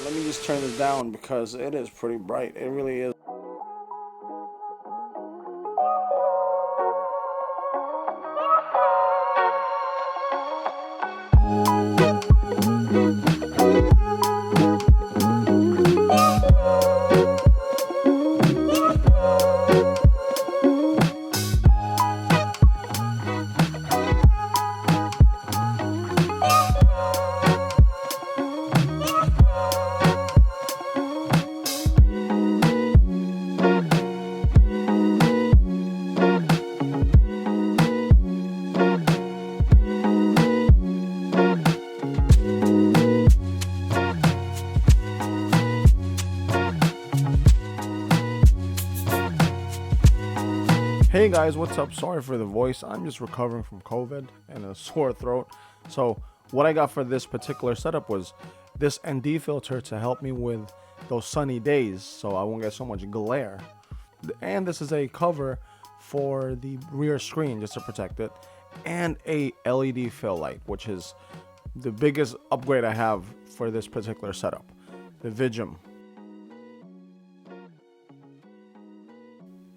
let me just turn this down because it is pretty bright. It really is. Hey guys, what's up? Sorry for the voice. I'm just recovering from COVID and a sore throat. So what I got for this particular setup was this ND filter to help me with those sunny days so I won't get so much glare. And this is a cover for the rear screen just to protect it, and a LED fill light, which is the biggest upgrade I have for this particular setup, the Fujifilm.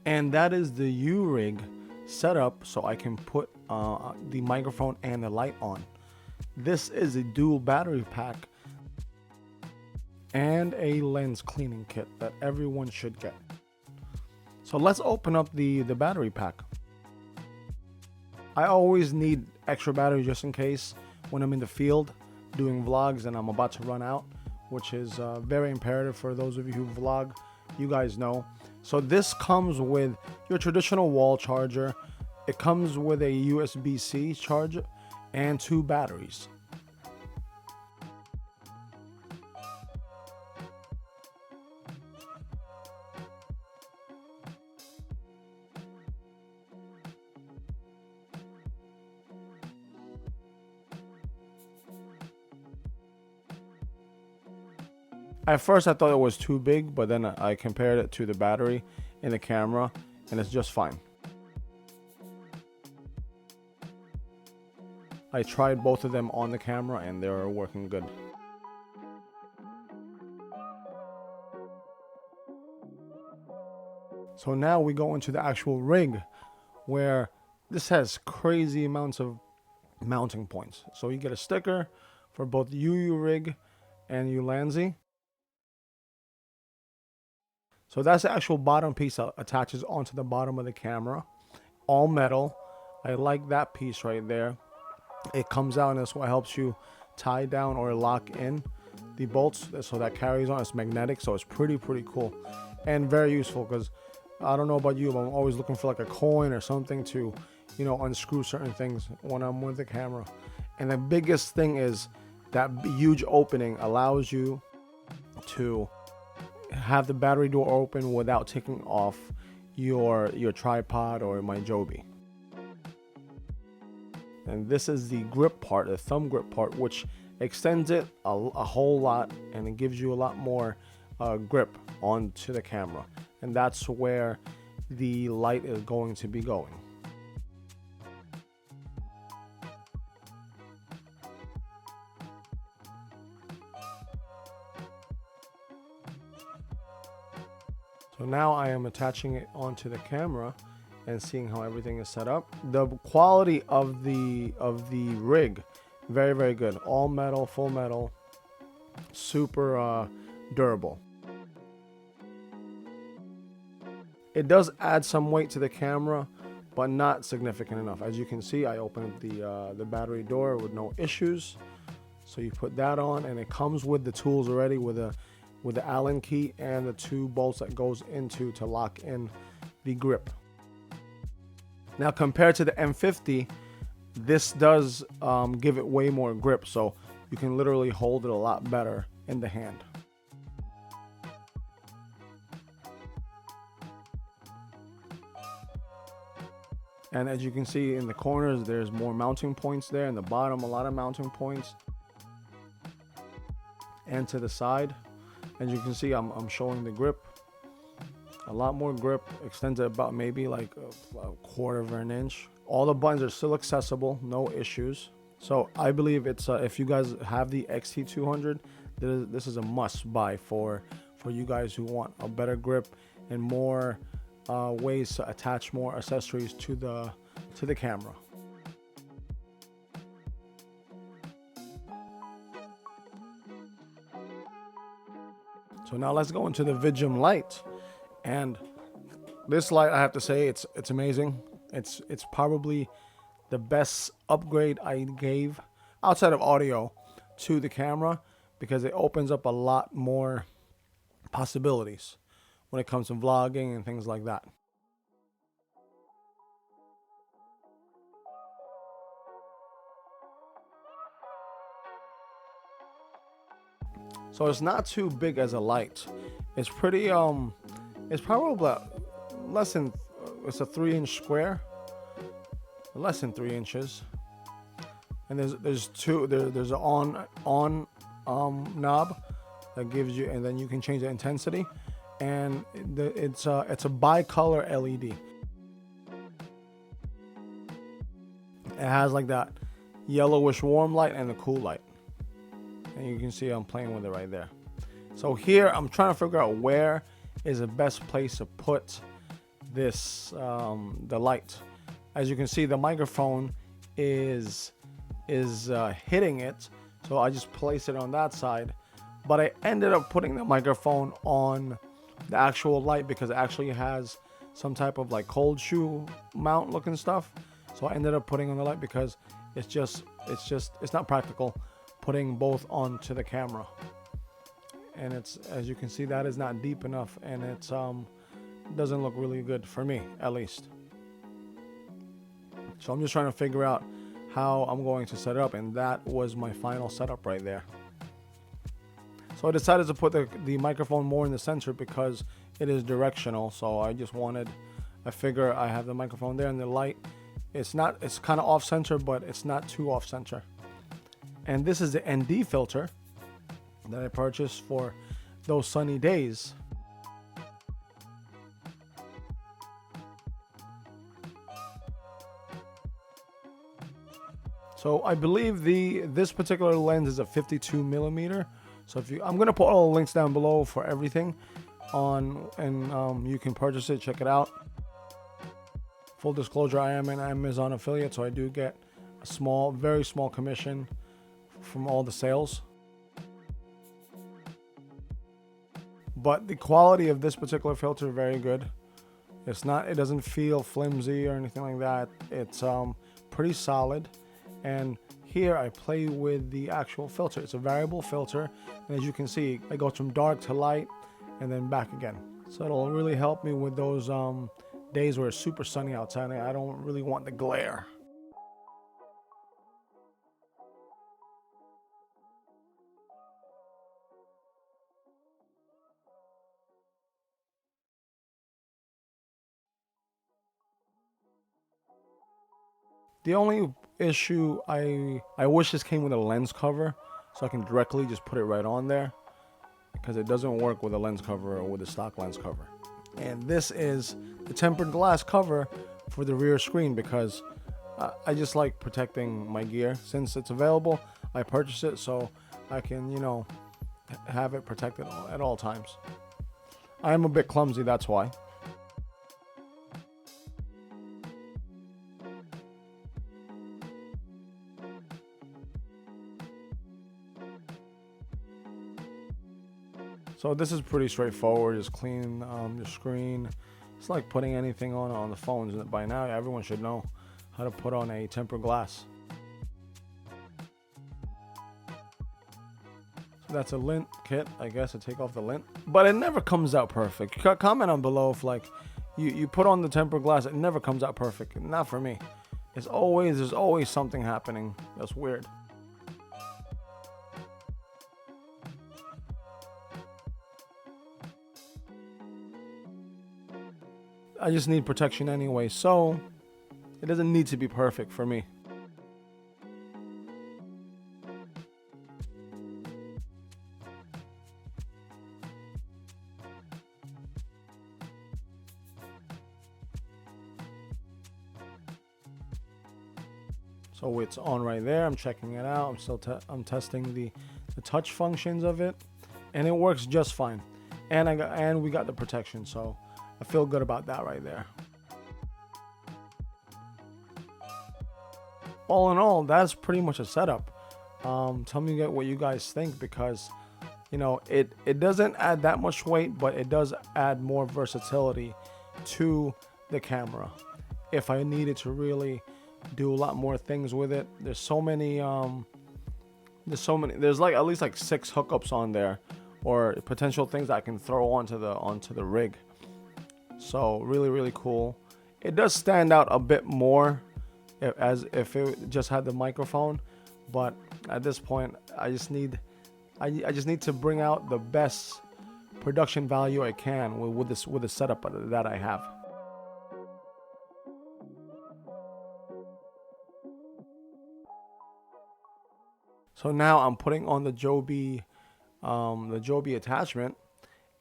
And that is the UURig setup, so I can put the microphone and the light on. This is a dual battery pack and a lens cleaning kit that everyone should get. So let's open up the battery pack. I always need extra battery just in case when I'm in the field doing vlogs and I'm about to run out, which is very imperative for those of you who vlog. You guys know. So this comes with your traditional wall charger. It comes with a USB-C charger and 2 batteries. At first I thought it was too big, but then I compared it to the battery in the camera and it's just fine. I tried both of them on the camera and they're working good. So now we go into the actual rig, where this has crazy amounts of mounting points. So you get a sticker for both UURig and Ulanzi. So that's the actual bottom piece that attaches onto the bottom of the camera. All metal. I like that piece right there. It comes out and that's what helps you tie down or lock in the bolts. So that carries on. It's magnetic, so it's pretty cool. And very useful because I don't know about you, but I'm always looking for like a coin or something to, you know, unscrew certain things when I'm with the camera. And the biggest thing is that huge opening allows you to have the battery door open without taking off your tripod or my Joby. And this is the grip part, the thumb grip part, which extends it a whole lot, and it gives you a lot more grip onto the camera. And that's where the light is going to be going. So now I am attaching it onto the camera and seeing how everything is set up. The quality of the rig, very good. All metal, full metal, super durable. It does add some weight to the camera, but not significant enough. As you can see, I opened the battery door with no issues. So you put that on, and it comes with the tools already with the Allen key and the 2 bolts that goes into to lock in the grip. Now compared to the M50, this does give it way more grip, so you can literally hold it a lot better in the hand. And as you can see in the corners, there's more mounting points there. In the bottom, a lot of mounting points. And to the side, as you can see, I'm showing the grip. A lot more grip, extends it about maybe like a 1/4 of an inch. All the buttons are still accessible, no issues. So I believe it's if you guys have the XT200, this is a must buy for you guys who want a better grip and more ways to attach more accessories to the camera. So now let's go into the Fujifilm light, and this light, I have to say, it's amazing. It's probably the best upgrade I gave outside of audio to the camera, because it opens up a lot more possibilities when it comes to vlogging and things like that. So it's not too big as a light. It's pretty it's probably less than it's a 3-inch square, less than 3 inches. And there's an on knob that gives you, and then you can change the intensity, and it's a bicolor LED. It has like that yellowish warm light and the cool light, and you can see I'm playing with it right there. So here I'm trying to figure out where is the best place to put this the light. As you can see, the microphone is hitting it, so I just placed it on that side, but I ended up putting the microphone on the actual light because it actually has some type of like cold shoe mount looking stuff. So I ended up putting on the light because it's not practical putting both onto the camera. And it's, as you can see, that is not deep enough, and it's doesn't look really good for me, at least. So I'm just trying to figure out how I'm going to set it up, and that was my final setup right there. So I decided to put the microphone more in the center because it is directional. So I figure I have the microphone there, and the light, it's kind of off center, but it's not too off center. And this is the ND filter that I purchased for those sunny days. So I believe this particular lens is a 52 millimeter. So I'm gonna put all the links down below for everything and you can purchase it, check it out. Full disclosure, I am an Amazon affiliate, so I do get a very small commission from all the sales. But the quality of this particular filter is very good. It doesn't feel flimsy or anything like that. It's pretty solid. And here I play with the actual filter. It's a variable filter, and as you can see, it goes from dark to light and then back again. So it'll really help me with those days where it's super sunny outside and I don't really want the glare. The only issue, I wish this came with a lens cover so I can directly just put it right on there, because it doesn't work with a lens cover or with a stock lens cover. And this is the tempered glass cover for the rear screen because I just like protecting my gear. Since it's available, I purchased it so I can, have it protected at all times. I am a bit clumsy, that's why. So this is pretty straightforward. Just clean your screen. It's like putting anything on the phones. By now, everyone should know how to put on a tempered glass. So that's a lint kit, I guess, to take off the lint. But it never comes out perfect. Comment on below if you put on the tempered glass, it never comes out perfect. Not for me. There's always something happening that's weird. I just need protection anyway, so it doesn't need to be perfect for me. So it's on right there. I'm checking it out. I'm testing the touch functions of it, and it works just fine. And we got the protection, so I feel good about that right there. All in all, that's pretty much a setup. Tell me what you guys think, because you know it doesn't add that much weight, but it does add more versatility to the camera. If I needed to really do a lot more things with it, there's like at least like 6 hookups on there, or potential things I can throw onto the rig. So really cool. It does stand out a bit more as if it just had the microphone, but at this point I just need to bring out the best production value I can with the setup that I have. So now I'm putting on the Joby attachment,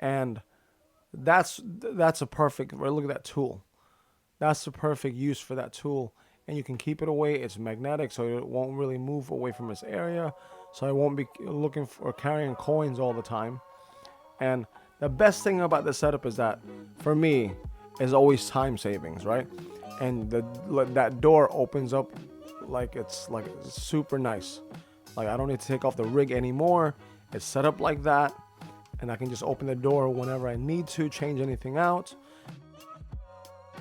and that's a perfect, look at that tool. That's the perfect use for that tool, and you can keep it away. It's magnetic, so it won't really move away from this area, so I won't be looking for carrying coins all the time. And the best thing about the setup is that, for me, is always time savings, right? And that door opens up like it's super nice. Like, I don't need to take off the rig anymore. It's set up like that, and I can just open the door whenever I need to change anything out.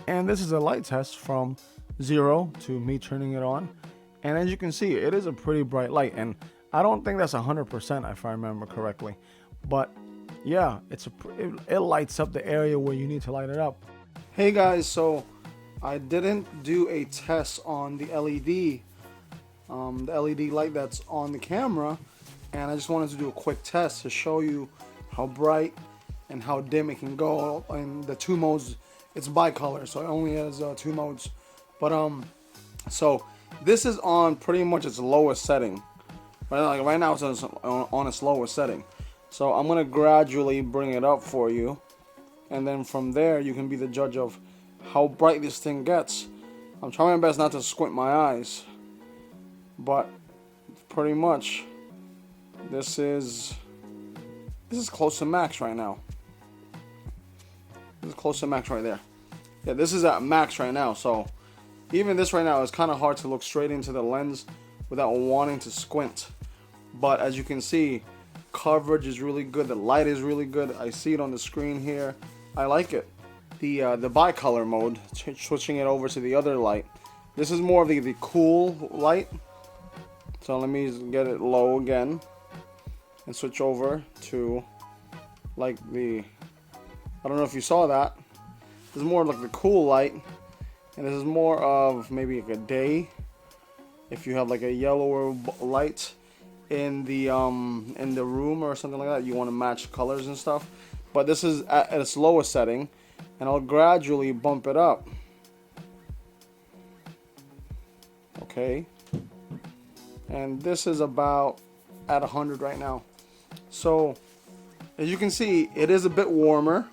And this is a light test from 0 to me turning it on, and as you can see, it is a pretty bright light, and I don't think that's 100% if I remember correctly, but yeah, it lights up the area where you need to light it up. Hey guys, so I didn't do a test on the LED light that's on the camera, and I just wanted to do a quick test to show you how bright and how dim it can go in the 2 modes. It's bicolor, so it only has 2 modes. But so this is on pretty much its lowest setting. Right now it's on its lowest setting. So I'm gonna gradually bring it up for you, and then from there you can be the judge of how bright this thing gets. I'm trying my best not to squint my eyes, but pretty much this is close to max right now. This is close to max right there. Yeah, this is at max right now, so even this right now is kind of hard to look straight into the lens without wanting to squint. But as you can see, coverage is really good, the light is really good. I see it on the screen here. I like it. The bicolor mode, switching it over to the other light. This is more of the cool light. So let me get it low again and switch over to like I don't know if you saw that. This is more like the cool light, and this is more of maybe like a day. If you have like a yellower light in the room or something like that, you want to match colors and stuff. But this is at its lowest setting, and I'll gradually bump it up. Okay. And this is about at 100 right now. So as you can see, it is a bit warmer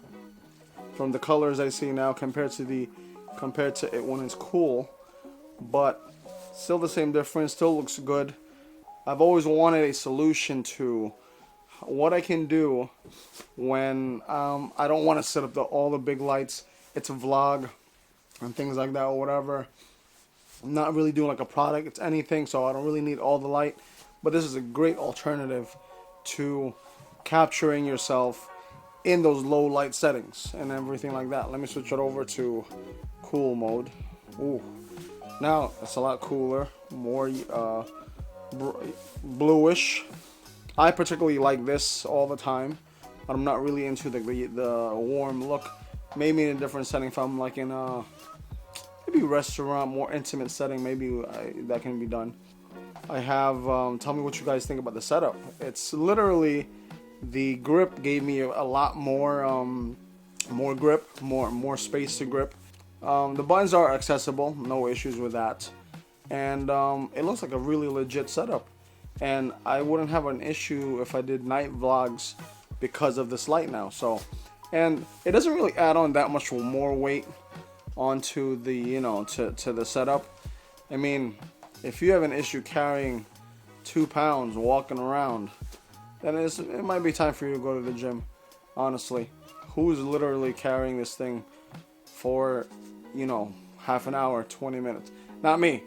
from the colors I see now compared to it when it's cool, but still the same difference, still looks good. I've always wanted a solution to what I can do when I don't want to set up all the big lights. It's a vlog and things like that or whatever. I'm not really doing like a product, it's anything, so I don't really need all the light. But this is a great alternative to capturing yourself in those low light settings and everything like that. Let me switch it over to cool mode. Ooh, now it's a lot cooler, more bluish. I particularly like this all the time, but I'm not really into the warm look. Maybe in a different setting, if I'm like in a maybe restaurant, more intimate setting, maybe that can be done. I have tell me what you guys think about the setup. It's literally, the grip gave me a lot more grip, more space to grip. The buttons are accessible, no issues with that, and it looks like a really legit setup. And I wouldn't have an issue if I did night vlogs because of this light now. So, and it doesn't really add on that much more weight onto the to the setup. I mean, if you have an issue carrying 2 pounds walking around, then it might be time for you to go to the gym. Honestly, who's literally carrying this thing for, you know, half an hour, 20 minutes? Not me.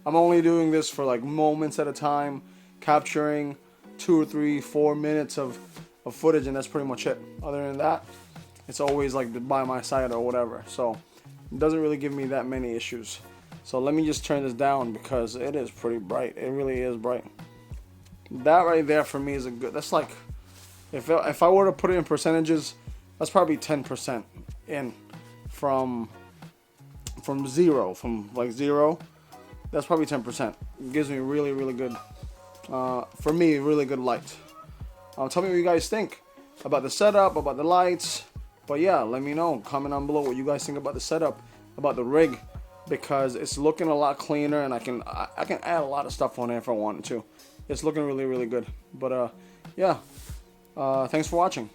I'm only doing this for like moments at a time, capturing 2 or 3, 4 minutes of footage, and that's pretty much it. Other than that, it's always like by my side or whatever. So it doesn't really give me that many issues. So let me just turn this down because it is pretty bright. It really is bright. That right there for me is a good, that's like, if I were to put it in percentages, that's probably 10% in from zero, from like zero. That's probably 10%. It gives me really, really good, for me, really good light. Tell me what you guys think about the setup, about the lights. But yeah, let me know. Comment down below what you guys think about the setup, about the rig, because it's looking a lot cleaner, and I can add a lot of stuff on it if I wanted to. It's looking really, really good. But yeah, thanks for watching.